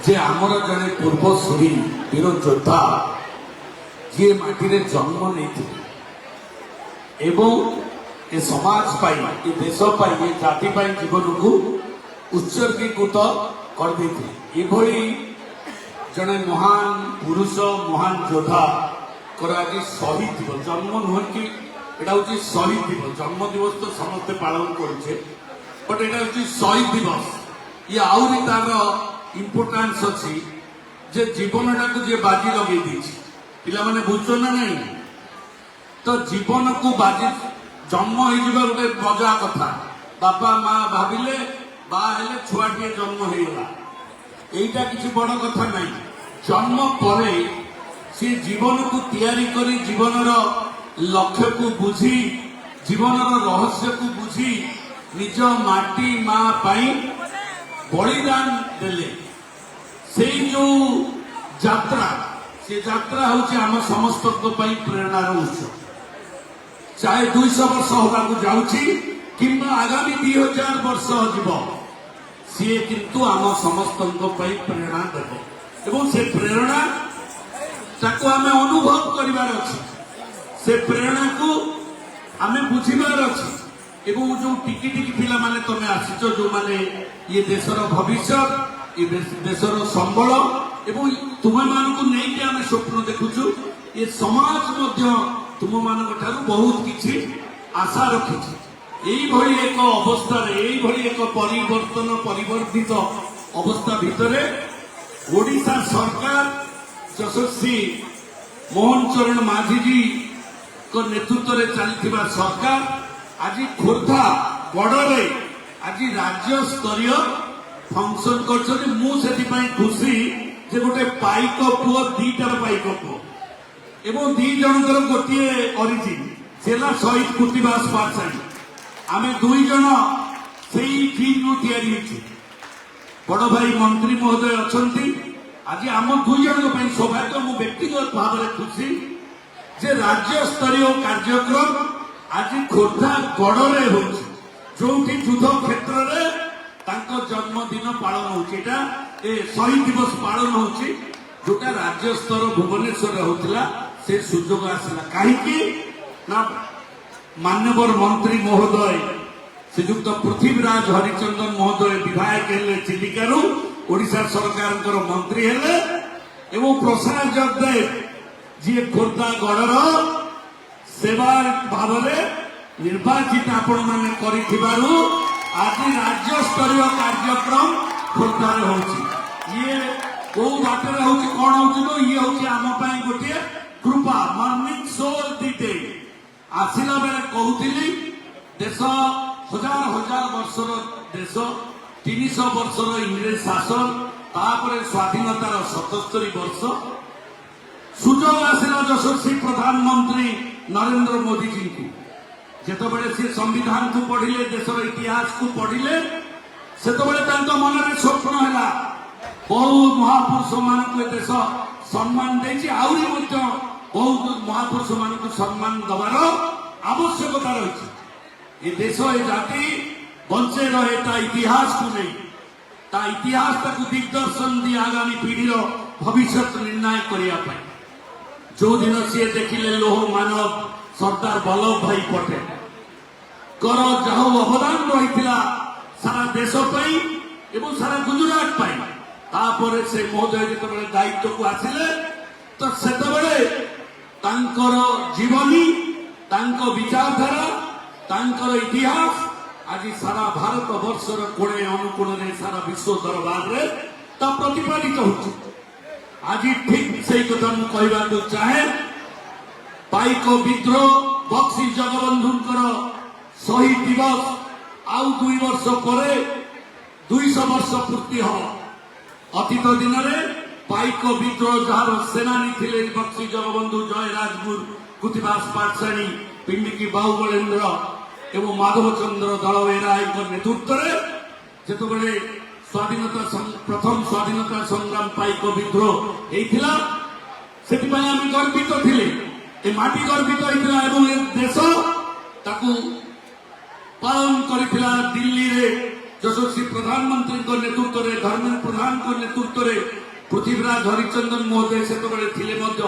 जे आमर जड़े पूर्वसूरी वीर योद्धा जी माटी जन्म नहीं ए समाज पाई ए देश पाई ए जाति पाई जीवन को उत्सर्गीकृत कर देते जड़े महान पुरुष महान योद्धा आज शहीद दिवस जन्म नुह कि हूँ शहीद दिवस जन्म दिवस तो समस्ते पालन करुचे बट यहाँ हूँ शहीद दिवस ये आहरी तार इम्पोर्टान्स अच्छी जे जीवनटा को जे बाजी लगे पिला माने बुझो ना नहीं तो जीवन को बाजी जन्म हो गोटे मजा कथा बापा माँ भाविले बाहर छुआटे जन्म होगा यहीटा किसी बड़ कथा नहीं जन्म पर सी जीवन को तैयारी करी जीवन लक्ष्य को बुझी जीवन रहस्य को बुझी निज माटी माँ पाई बलिदान देले से जो यात्रा से यात्रा हूँ आम समस्त प्रेरणार उत्स चाहे 200 वर्ष होगा जाऊँगी कि आगामी 2000 वर्ष जीव सी किंतु आम समस्त प्रेरणा देव एवं से प्रेरणा ताको आमे अनुभव करिवार अछि से प्रेरणा को आमे बुझिबार अछि एवं जो टिकी टिकी पिला माने तमे आसीचो जो माने ये देशर भविष्य ये देशर संबल एवं तुमे मान को नहीं कि आमे स्वप्न देखुछु ये समाज मध्य तुम मान बहुत किछि आशा रखिछि एई भली एक अवस्था रे एई भली एक परिवर्तन परिवर्तित अवस्था भितरे ओडिशा सरकार यशस्वी मोहन चरण माझी जी को नेतृत्व में चलती सरकार आज खोर्धा गड़े आज राज्य स्तरीय फंक्शन कर खुशी जे गोटे पाइक पुओ दीटा पाइक पुओ एवं दी जनकर गोटे ऑरिजिन सेला शहीद कृतिवास पाठशाली आमे दुई जन से बड़ भाई मंत्री महोदय अच्छा आज आम दुई जन सौभाग्य मु व्यक्तिगत भाव में खुशी जे राज्य स्तरीय कार्यक्रम आज खोर्धा गड़े हो जो युद्ध क्षेत्र में जन्मदिन पालन होता शहीद दिवस पालन होटा राज्य स्तर भुवनेश्वर होता से सुजोग आसला कहीं मान्यवर मंत्री महोदय श्रीयुक्त पृथ्वीराज हरिचंदन महोदय विधायक हेले चिलिकारु ओडिशा सरकार मंत्री हेले एवं प्रसाद जगदेव जी खोर्धा गढ़र सेवा भाव निर्वाचित आपण मैंने करिथिबारु आज राज्य स्तरीय कार्यक्रम खोर्धार होची ये को बाटर होची कोन होची तो ये होची आम पई गोटे कृपा मॉर्निंग सोल दीते आसिला बेले कहूतिली देश हजार हजार वर्षर देश 300 वर्षर इंग्रेज शासन तापर स्वाधीनतार 77 वर्ष सुजोग आसिला यशस्वी प्रधानमंत्री नरेंद्र मोदी जी को जितेबाला सी संविधान को पढ़िले देशर इतिहास को पढ़िले से मन में स्वप्न है बहुत महापुरुष मान देश सम्मान देती आहरी बहुत महापुरुष मान सम्मान दबार आवश्यकता रही ये देश ये जाति बंचे रहे ता इतिहास को नहीं ता इतिहास ताकू दिग्दर्शन दी आगामी पीढ़ी भविष्य निर्णय करने जो दिन सी देखिले लोह मानव सरदार वल्लभ भाई पटेल कर जहाँ अवदान रही सारा देश एवं सारा गुजरात तापर से महोदय जो दायित्व को आसिले तो सेतबेले तांकर जीवनी तांको विचारधारा तांकर इतिहास आज सारा भारत वर्षर कोणे अनुकूल सारा विश्व दरबार रे ता प्रतिपादित होची आज ठीक से कथा मु कहबा चाहे पाइक विद्रोह बक्सी जगबंधुंकर शहीद दिवस आउ 2 वर्ष पर 200 वर्ष पूर्ति हम अतीत दिन में पाइक विद्रोह जार सेनानी थिले बक्सी जगबंधु जय राजगुर कृतिवास पाठशाणी पिंडिकी बाहुबलेन्द्र एवं माधवचंद्र दलवेराय नेतृत्व में जितेबाला स्वाधीनता प्रथम स्वाधीनता संग्राम पाइक विद्रोह होता से गर्वित थिले ए माटी गर्वित होता देश ताकू पालन कर दिल्ली रे যশস্বী প্রধানমন্ত্রী নেতৃত্বে ধর্মেন্দ্র প্রধান নেতৃত্বে পৃথিবীরাজ হরিচন্দন মহোদয় সেতবে ଥିଲେ ମଧ୍ୟ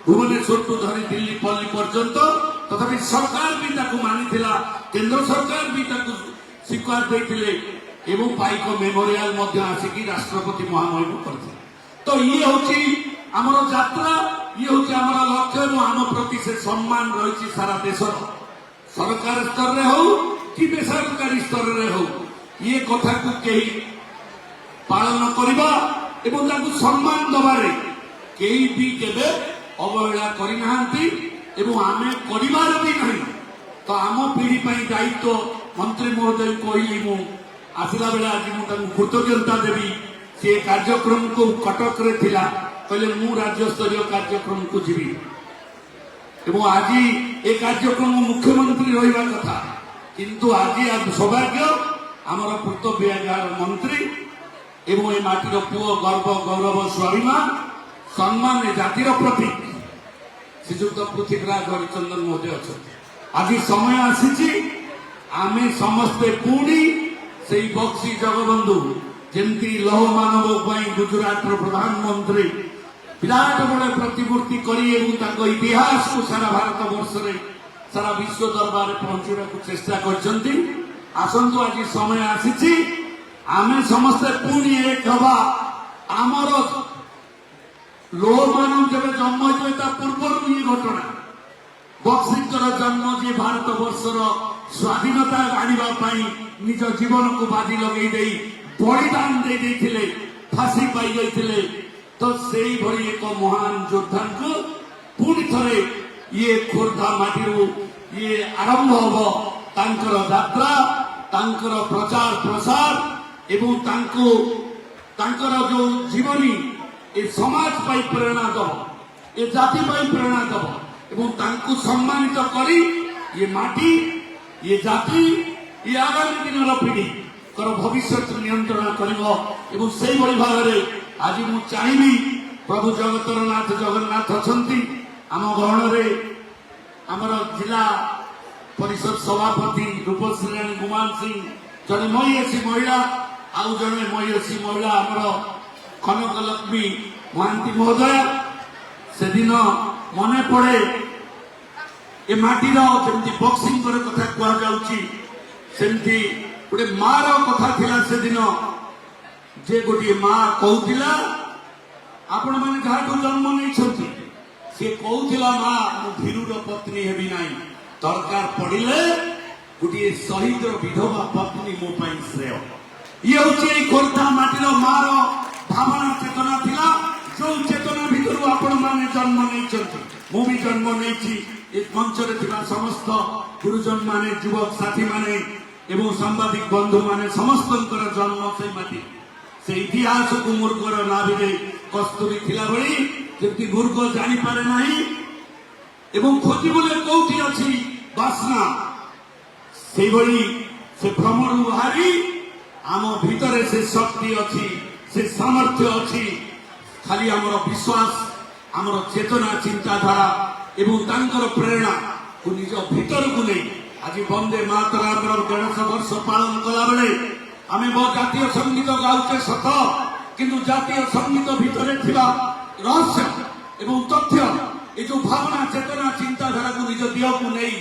ভুবনেশ্বরଠୁ ଧରି ଦିଲ୍ଲୀ ପଲ୍ଲୀ ପର୍ଯ୍ୟନ୍ତ ତଥାପି ସରକାର ବି ତାକୁ ମାନିଥିଲା କେନ୍ଦ୍ର ସରକାର ବି ତାକୁ ସ୍ୱୀକାର ଦେଇଥିଲେ ଏବଂ ପାଇକ ମେମୋରିଆଲ ମଧ୍ୟ ଆସିକି ରାଷ୍ଟ୍ରପତି ମହାମହିମ କରିଥିଲେ। ତ ଇଏ ହେଉଛି ଆମର ଯାତ୍ରା, ଇଏ ହେଉଛି ଆମର ଲକ୍ଷ୍ୟ ଏବଂ ଆମ ପ୍ରତି ସେ ସମ୍ମାନ ରହିଛି ସାରା ଦେଶର ସରକାର ସ୍ତରରେ ହଉ କି ବେସରକାରୀ ସ୍ତରରେ ହଉ ଇଏ କଥାକୁ କେହି ପାଳନ କରିବା ଏବଂ ତାଙ୍କୁ ସମ୍ମାନ ଦେବାରେ କେହି ବି କେବେ ଅବହେଳା କରିନାହାନ୍ତି ଏବଂ ଆମେ କରିବାର ବି ନାହିଁ। ତ ଆମ ପିଢ଼ି ପାଇଁ ଦାୟିତ୍ୱ ମନ୍ତ୍ରୀ ମହୋଦୟ କହିଲି ମୁଁ ଆସିଲା ବେଳେ ଆଜି ମୁଁ ତାଙ୍କୁ କୃତଜ୍ଞତା ଦେବି। ସେ କାର୍ଯ୍ୟକ୍ରମକୁ କଟକରେ ଥିଲା କହିଲେ ମୁଁ ରାଜ୍ୟସ୍ତରୀୟ କାର୍ଯ୍ୟକ୍ରମକୁ ଯିବି ଏବଂ ଆଜି ଏ କାର୍ଯ୍ୟକ୍ରମ ମୁଖ୍ୟମନ୍ତ୍ରୀ ରହିବା କଥା କିନ୍ତୁ ଆଜି ସୌଭାଗ୍ୟ ଆମର ପୂର୍ତ୍ତ ବିଭାଗର ମନ୍ତ୍ରୀ ଏବଂ ଏ ମାଟିର ପୁଅ ଗର୍ବ ଗୌରବ ସ୍ୱାଭିମାନ ସମ୍ମାନ ଏ ଜାତିର ପ୍ରତୀକ ଶ୍ରୀଯୁକ୍ତ ପୃଥ୍ୱୀରାଜ ହରିଚନ୍ଦନ ମହୋଦୟ ଅଛନ୍ତି। ଆଜି ସମୟ ଆସିଛି ଆମେ ସମସ୍ତେ ପୁଣି ସେଇ ବକ୍ସି ଜଗବନ୍ଧୁ ଯେମିତି ଲୌହ ମାନବ ପାଇଁ ଗୁଜରାଟର ପ୍ରଧାନମନ୍ତ୍ରୀ ବିରାଟ ବଡ଼ ପ୍ରତିମୂର୍ତ୍ତି କରି ଏବଂ ତାଙ୍କ ଇତିହାସକୁ ସାରା ଭାରତ ବର୍ଷରେ ସାରା ବିଶ୍ୱ ଦରବାରରେ ପହଞ୍ଚିବାକୁ ଚେଷ୍ଟା କରିଛନ୍ତି। ଆସନ୍ତୁ ଆଜି ସମୟ ଆସିଛି ଆମେ ସମସ୍ତେ ପୁଣି ଏକ ହେବା। ଆମର ଲୌହମାନବ ଯେବେ ଜନ୍ମ ହୋଇଥିଲେ ତା ପୂର୍ବରୁ ଇଏ ଘଟଣା ବକ୍ସିଙ୍କର ଜନ୍ମ ଯିଏ ଭାରତ ବର୍ଷର ସ୍ୱାଧୀନତା ଆଣିବା ପାଇଁ ନିଜ ଜୀବନକୁ ବାଜି ଲଗେଇ ଦେଇ ବଳିଦାନ ଦେଇଥିଲେ ଫାଶୀ ପାଇଯାଇଥିଲେ। ତ ସେଇଭଳି ଏକ ମହାନ ଯୋଦ୍ଧାଙ୍କୁ ପୁଣି ଥରେ ଇଏ ଖୋର୍ଦ୍ଧା ମାଟିରୁ ଇଏ ଆରମ୍ଭ ହବ ତାଙ୍କର ଯାତ୍ରା ତାଙ୍କର ପ୍ରଚାର ପ୍ରସାର ଏବଂ ତାଙ୍କର ଯୋଉ ଜୀବନୀ ଏ ସମାଜ ପାଇଁ ପ୍ରେରଣା ଦେବ ଏ ଜାତି ପାଇଁ ପ୍ରେରଣା ଦେବ ଏବଂ ତାଙ୍କୁ ସମ୍ମାନିତ କରି ଇଏ ମାଟି ଇଏ ଜାତି ଇଏ ଆଗାମୀ ଦିନର ପିଢ଼ିଙ୍କର ଭବିଷ୍ୟତ ନିୟନ୍ତ୍ରଣ କରିବ ଏବଂ ସେଇଭଳି ଭାବରେ ଆଜି ମୁଁ ଚାହିଁବି ପ୍ରଭୁ ଜଗତର ନାଥ ଜଗନ୍ନାଥ ଅଛନ୍ତି ଆମ ଗହଣରେ ଆମର ଜିଲ୍ଲା ପରିଷଦ ସଭାପତି ରୂପଶ୍ରୀ ରାଣୀ ଗୁମାନ ସିଂ ଜଣେ ମହିୟସୀ ମହିଳା ଆଉ ଜଣେ ମହିୟସୀ ମହିଳା ଆମର କନକଲକ୍ଷ୍ମୀ ମହାନ୍ତି ମହୋଦୟ। ସେଦିନ ମନେ ପଡ଼େ ଏ ମାଟିର ଯେମିତି ବକ୍ସିଙ୍କର କଥା କୁହାଯାଉଛି ସେମିତି ଗୋଟେ ମାର କଥା ଥିଲା ସେଦିନ ଯେ ଗୋଟିଏ ମା କହୁଥିଲା ଆପଣମାନେ ଯାହାକୁ ଜନ୍ମ ନେଇଛନ୍ତି ସେ କହୁଥିଲା ମା ମୁଁ ଭୀରୁର ପତ୍ନୀ ହେବି ନାହିଁ ଦରକାର ପଡ଼ିଲେ ଗୋଟିଏ ଶହୀଦର ବିଧବା ପତ୍ନୀ ମୋ ପାଇଁ ଶ୍ରେୟ। ଇଏ ହେଉଛି ଏଇ ଖୋର୍ଦ୍ଧା ମାଟିର ମାର ଭାବନା ଚେତନା ଥିଲା ଯୋଉ ଚେତନା ଭିତରୁ ଆପଣମାନେ ଜନ୍ମ ନେଇଛନ୍ତି ମୁଁ ବି ଜନ୍ମ ନେଇଛି। ଏ ମଞ୍ଚରେ ଥିବା ସମସ୍ତ ଗୁରୁଜନ ମାନେ ଯୁବକ ସାଥୀ ମାନେ ଏବଂ ସାମ୍ବାଦିକ ବନ୍ଧୁ ମାନେ ସମସ୍ତଙ୍କର ଜନ୍ମ ସେଇ ମାଟି ସେ ଇତିହାସକୁ ମୂର୍ଖର ନାଭିରେ କସ୍ତୁରୀ ଥିଲା ଭଳି ଯେମିତି ମୂର୍ଖ ଜାଣିପାରେ ନାହିଁ ଏବଂ ଖୋଜିବୁଲେ କୋଉଠି ଅଛି ବାସ୍ନା ସେଇଭଳି ସେ ଭ୍ରମରୁ ବାହାରି ଆମ ଭିତରେ ସେ ଶକ୍ତି ଅଛି ସେ ସାମର୍ଥ୍ୟ ଅଛି ଖାଲି ଆମର ବିଶ୍ୱାସ ଆମର ଚେତନା ଚିନ୍ତାଧାରା ଏବଂ ତାଙ୍କର ପ୍ରେରଣାକୁ ନିଜ ଭିତରକୁ ନେଇ ଆଜି ବନ୍ଦେ ମାତରମର 150 ବର୍ଷ ପାଳନ କଲାବେଳେ ଆମେ ଜାତୀୟ ସଙ୍ଗୀତ ଗାଉଛେ ସତ କିନ୍ତୁ ଜାତୀୟ ସଙ୍ଗୀତ ଭିତରେ ଥିବା ରହସ୍ୟ ଏବଂ ତଥ୍ୟ ଏ ଯୋଉ ଭାବନା ଚେତନା ଚିନ୍ତାଧାରାକୁ ନିଜ ଦେହକୁ ନେଇ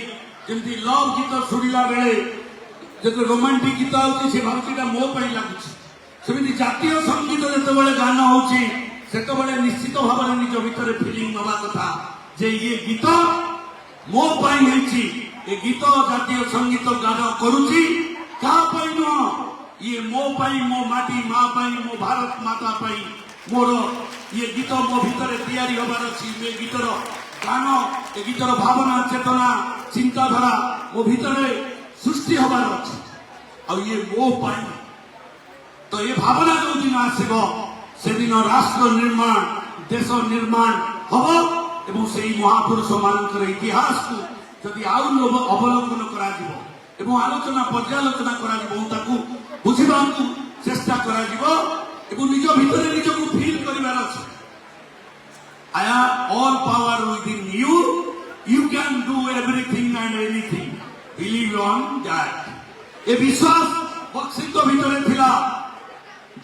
ଯେମିତି ଲଭ୍ ଗୀତ ଶୁଣିଲା ବେଳେ ଯେତେ ରୋମାଣ୍ଟିକ ଗୀତ ହେଉଛି ସେ ଭାବୁଛି ଏଇଟା ମୋ ପାଇଁ ଲାଗୁଛି ସେମିତି ଜାତୀୟ ସଙ୍ଗୀତ ଯେତେବେଳେ ଗାନ ହଉଛି ସେତେବେଳେ ନିଶ୍ଚିତ ଭାବରେ ନିଜ ଭିତରେ ଫିଲିଂ ନେବା କଥା ଯେ ଇଏ ଗୀତ ମୋ ପାଇଁ ହେଇଛି ଏ ଗୀତ ଜାତୀୟ ସଙ୍ଗୀତ ଗାନ କରୁଛି କାହା ପାଇଁ ନୁହଁ ଇଏ ମୋ ପାଇଁ ମୋ ମାଟି ମା ପାଇଁ ମୋ ଭାରତ ମାତା ପାଇଁ ମୋର ଇଏ ଗୀତ ମୋ ଭିତରେ ତିଆରି ହବାର ଅଛି ଏ ଗୀତର ଗାନ ଏ ଗୀତର ଭାବନା ଚେତନା ଚିନ୍ତାଧାରା ମୋ ଭିତରେ ସୃଷ୍ଟି ହବାର ଅଛି ଆଉ ଇଏ ମୋ ପାଇଁ। ତ ଏ ଭାବନା ଯୋଉଦିନ ଆସିବ ସେଦିନ ରାଷ୍ଟ୍ର ନିର୍ମାଣ ଦେଶ ନିର୍ମାଣ ହବ ଏବଂ ସେଇ ମହାପୁରୁଷ ମାନଙ୍କର ଇତିହାସକୁ ଯଦି ଆଉ ଅବଲମ୍ବନ କରାଯିବ ଏବଂ ଆଲୋଚନା ପର୍ଯ୍ୟାଲୋଚନା କରାଯିବ ତାକୁ ବୁଝିବାକୁ ଚେଷ୍ଟା କରାଯିବ ଏବଂ ନିଜ ଭିତରେ ନିଜକୁ ଫିଲ୍ କରିବାର ଅଛି। I have all power within you. You can do everything and anything. Believe on that. ଏ ବିଶ୍ୱାସ ବକ୍ସିଙ୍କ ଭିତରେ ଥିଲା,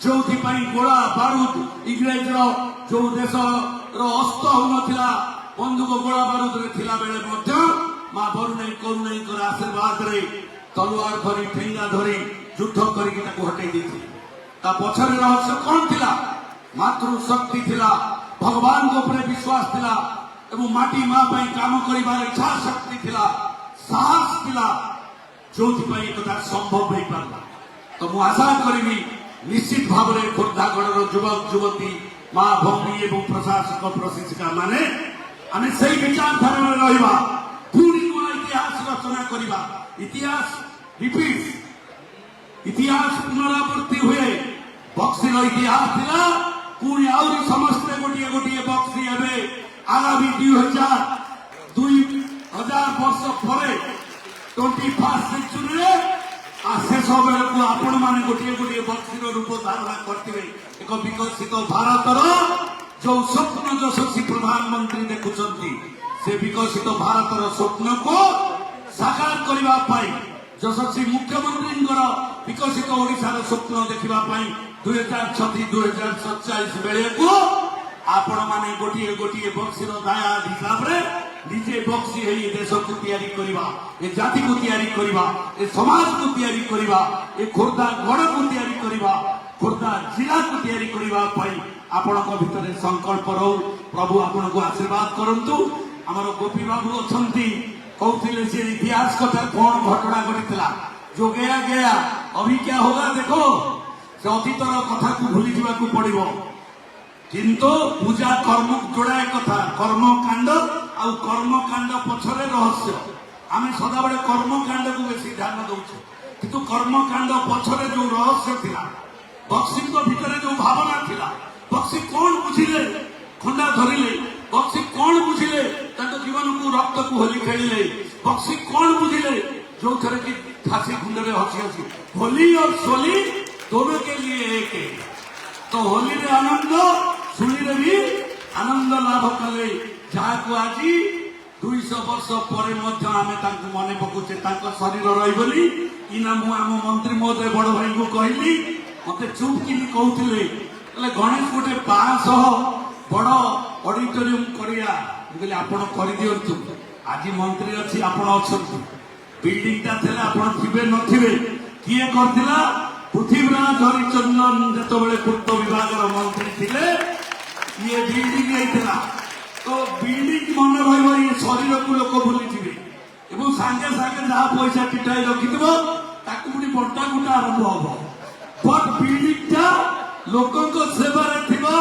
ଯୋଉଥିପାଇଁ ଗୋଳା ବାରୁଦ ଇଂରେଜର ଯୋଉ ଦେଶର ଅସ୍ତ ହଉନଥିଲା ବନ୍ଧୁକ ଗୋଳା ବାରୁଦରେ ଥିଲା ବେଳେ ମଧ୍ୟ ମା ବରୁଣେଇ କରୁଣେଇଙ୍କର ଆଶୀର୍ବାଦରେ ତଲୱାର ଧରି ଠେଙ୍ଗା ଧରି ଯୁଦ୍ଧ କରିକି ତାକୁ ହଟେଇ ଦେଇଥିଲେ। ତା ପଛରେ ରହସ୍ୟ କଣ ଥିଲା? ମାତୃ ଶକ୍ତି ଥିଲା, ଭଗବାନଙ୍କ ଉପରେ ବିଶ୍ୱାସ ଥିଲା ଏବଂ ମାଟି ମା ପାଇଁ କାମ କରିବାର ଇଚ୍ଛା ଶକ୍ତି ଥିଲା, ସାହସ ଥିଲା, ଯୋଉଥିପାଇଁ ଏକଥା ସମ୍ଭବ ହୋଇପାରିଲା। ତ ମୁଁ ଆଶା କରିବି ନିଶ୍ଚିତ ଭାବରେ ଖୋର୍ଦ୍ଧାଗଡ଼ର ଯୁବକ ଯୁବତୀ ମା ଭଉଣୀ ଏବଂ ପ୍ରଶାସକ ପ୍ରଶିକ୍ଷିକା ମାନେ ଆମେ ସେଇ ବିଚାରଧାରାରେ ରହିବା, ପୁଣି ନୂଆ ଇତିହାସ ରଚନା କରିବା। ଇତିହାସ ରିପିଟ୍, ଇତିହାସ ପୁନରାବୃତ୍ତି ହୁଏ। ବକ୍ସିର ଇତିହାସ ଥିଲା, ପୁଣି ଆହୁରି ସମସ୍ତେ ଗୋଟିଏ ଗୋଟିଏ ବକ୍ସି ହେବେ। ଆଗାମୀ 2000 ବର୍ଷ ପରେ 21st ସେଞ୍ଚୁରୀରେ ଶେଷ ବେଳକୁ ଆପଣ ମାନେ ଗୋଟିଏ ଗୋଟିଏ ବକ୍ସିର ରୂପ ଧାରଣା କରିଥିବେ। ଏକ ବିକଶିତ ଭାରତର ଯୋଉ ସ୍ୱପ୍ନ ଯଶସ୍ୱୀ ପ୍ରଧାନମନ୍ତ୍ରୀ ଦେଖୁଛନ୍ତି, ସେ ବିକଶିତ ଭାରତର ସ୍ୱପ୍ନକୁ ସାକାର କରିବା ପାଇଁ, ଯଶସ୍ୱୀ ମୁଖ୍ୟମନ୍ତ୍ରୀଙ୍କର ବିକଶିତ ଓଡ଼ିଶାର ସ୍ୱପ୍ନ ଦେଖିବା ପାଇଁ 2036-2047 ବେଳକୁ ଆପଣ ମାନେ ଗୋଟିଏ ଗୋଟିଏ ବକ୍ସିର ଦାୟାଦ ହିସାବରେ ନିଜେ ବକ୍ସି ହେଇ ଦେଶକୁ ତିଆରି କରିବା, ଏ ଜାତିକୁ ତିଆରି କରିବା, ଏ ସମାଜକୁ ତିଆରି କରିବା, ଏ ଖୋର୍ଦ୍ଧା ଗଡ଼କୁ ତିଆରି କରିବା, ଖୋର୍ଦ୍ଧା ଜିଲ୍ଲାକୁ ତିଆରି କରିବା ପାଇଁ ଆପଣଙ୍କ ଭିତରେ ସଂକଳ୍ପ ରହୁ। ପ୍ରଭୁ ଆପଣଙ୍କୁ ଆଶୀର୍ବାଦ କରନ୍ତୁ। ଆମର ଗୋପୀ ବାବୁ ଅଛନ୍ତି, କହୁଥିଲେ ସେ ଇତିହାସ କଥା କଣ ଘଟଣା ଘଟିଥିଲା। ଯୋ ଗୟା ଗୟା ଅଭି କ୍ୟା ହୋଗା ଦେଖो, ସେ ଅତୀତର କଥାକୁ ଭୁଲି ଯିବାକୁ ପଡିବ, କିନ୍ତୁ ପୂଜା କର୍ମ ଯୋଡ଼ାଏ କଥା, କର୍ମକାଣ୍ଡ ଆଉ କର୍ମକାଣ୍ଡ ପଛରେ ରହସ୍ୟ। ଆମେ ସଦାବେଳେ କର୍ମକାଣ୍ଡକୁ ବେଶୀ ଧ୍ୟାନ ଦଉଛୁ, କିନ୍ତୁ କର୍ମକାଣ୍ଡ ପଛରେ ଯୋଉ ରହସ୍ୟ ଥିଲା, ବକ୍ସିଙ୍କ ଭିତରେ ଯୋଉ ଭାବନା ଥିଲା, ବକ୍ସି କଣ ବୁଝିଲେ ଖଣ୍ଡା ଧରିଲେ, ବକ୍ସି କଣ ବୁଝିଲେ ତାଙ୍କ ଜୀବନକୁ ରକ୍ତକୁ ହୋଲି ଖେଳିଲେ, ବକ୍ସି କଣ ବୁଝିଲେ ଯୋଉଥିରେ କି फांसी खुंडे हसी हसी होली और सोली दोनों के लिए एक है। तो होली रे आनंद सोली रे भी आनंद लाभ कले जहाँ को आज 200 वर्ष पर मन पकुचे शरीर रही इना मु आम मंत्री महोदय बड़ भाई को कहली मत चुप कि कहते गणेश गोटे 500 बड़ ऑडिटोरियम करिया कहले आपण कर दियंतु आज मंत्री अच्छी आपण अछंतु बिल्डिंग ता थेला आपण थिबे नथिबे किए करथिला पृथ्वीराज हरिचंदन जतो बेले पूर्त विभाग मंत्री थिले ये बिल्डिंग आइतला तो बिल्डिंग मन रहइबो ये शरीर को लोक भूली थिबे एवं सांगे सांगे जहा पैसा टिटाई रखिथबो ताकू पुनी बंटा गुटा आरंभ होबो बट बिल्डिंग ता लोकन को सेवा रे थिबो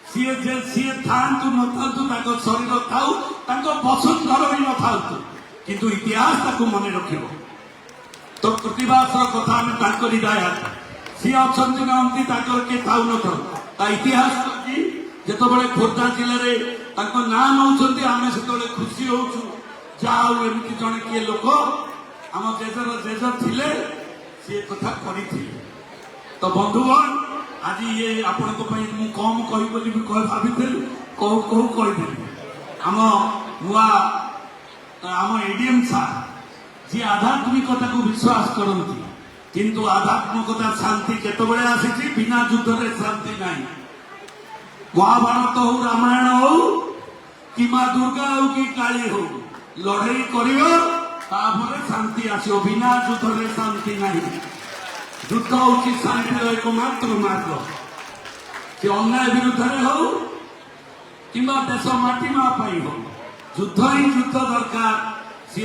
सीए जे सीए थांतु न थांतु ताको शरीर थाउ ताको वसुंधर भी न थाउ किंतु इतिहास ताको मन रखिबो तो प्रतिभासर कथा आम ताकरी दायात सी अछंती नहंती ताकर के थाउ न थाउ ता इतिहास की जेतबेले खोर्धा जिले रे ताको ना नउछंती आमे सेतबेले खुशी होउछु जाऊ एमती जने के लोक आम जेजर जेजर थिले सी कथा करिथिले तो बंधुगण आज ये आपण को पई मु कम कहि बोली भी कह भाबिथिल कहू कहू कहि देली आम नुआ आम एडीएम सार जी आध्यात्मिकता को विश्वास करती किंतु आध्यात्मिकता शांति केतबेले आसी बिना युद्ध रे शांति नहीं महाभारत हो रामायण हो कि माँ दुर्गा हो कि काली हो लड़ाई करियो तापर शांति आसो बिना युद्ध रे शांति नहीं युद्ध हूँ शांतिर एकमात्र मार्ग कि अन्याय विरुद्ध रे हो कि देश माटी माँ हो युद्ध ही युद्ध दरकार सी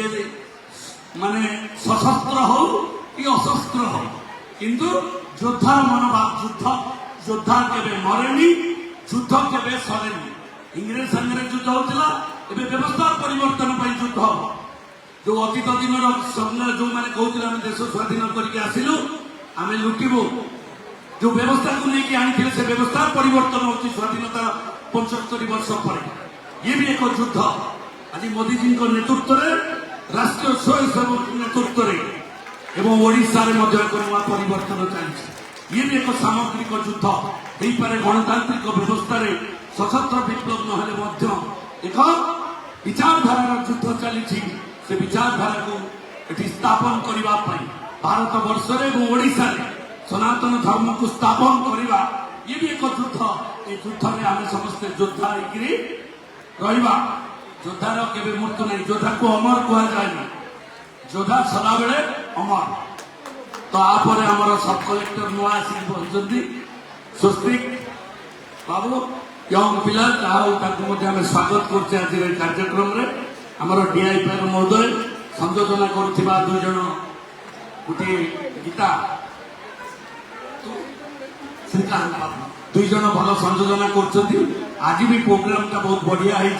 माने सशस्त्र हो कि अशस्त्र हो किंतु योद्धार मनोभाव युद्ध योद्धा केबे मरेनी युद्ध केबे सरेनी इंग्रेज संगे युद्ध होता एवं व्यवस्था परिवर्तन पर युद्ध हम जो अतीत दिन स्वप्न जो मैंने कहते आम देश स्वाधीन करके आसिलु आम लुटिबू जो व्यवस्था को लेकिन आनी से व्यवस्था परिवर्तन होती स्वाधीनता 75 वर्ष पर ये भी एक युद्ध आज मोदी जी नेतृत्व में राष्ट्रीय स्वयंसेवक नेतृत्व में एवं ओडिशा रे मध्य एक नया परिवर्तन चलती ये भी एक सामग्रिक युद्ध हो पारे गणतांत्रिक व्यवस्था रे सशस्त्र विप्लव न एक विचारधारा युद्ध चली से विचारधारा को स्थापन करने भारत वर्ष ओडिशा सनातन धर्म को स्थापन करवा ये भी एक युद्ध ये युद्ध में आम समस्ते योद्धा रहा योद्धार केवे मृत्यु नहीं योद्धा को अमर कहुए योद्धा सदा बेले अमर तो आपर आम सब कलेक्टर नुआ आसिक पहुंचती स्वस्तिक बाबू यंग पिला जहाँ स्वागत करते आज कार्यक्रम में आमर डीआईपी महोदय संयोजना करुवा दुई जन गोटे गीता श्रीकांत बाबू दुई जन भल संयोजना कर आज भी प्रोग्राम टा बहुत बढ़िया है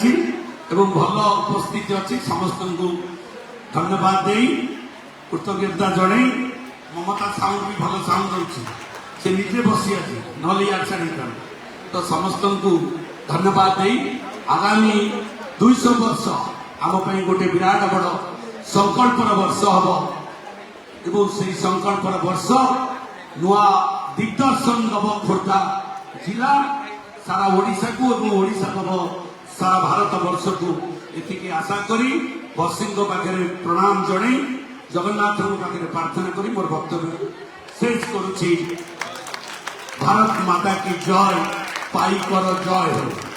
भल उपस्थित अच्छी समस्त को धन्यवाद दे कृतज्ञता जन ममता साउंड भी भल साउंड अच्छी से निजे बसी आए ना यार छाड़ तो समस्त को धन्यवाद दे आगामी 200 वर्ष आम गोटे विराट बड़ संकल्पर वर्ष हम से संकल्पर वर्ष नुआ दिग्दर्शन दब खोर्धा जिला सारा ओडिशा को ओडिशा दब सारा भारत वर्ष को एति आशा करी बसी पाखे प्रणाम जन जगन्नाथ पाखे प्रार्थना करी मोर वक्तव्य शेष करुछि। भारत माता की जय पाई कर जय हो।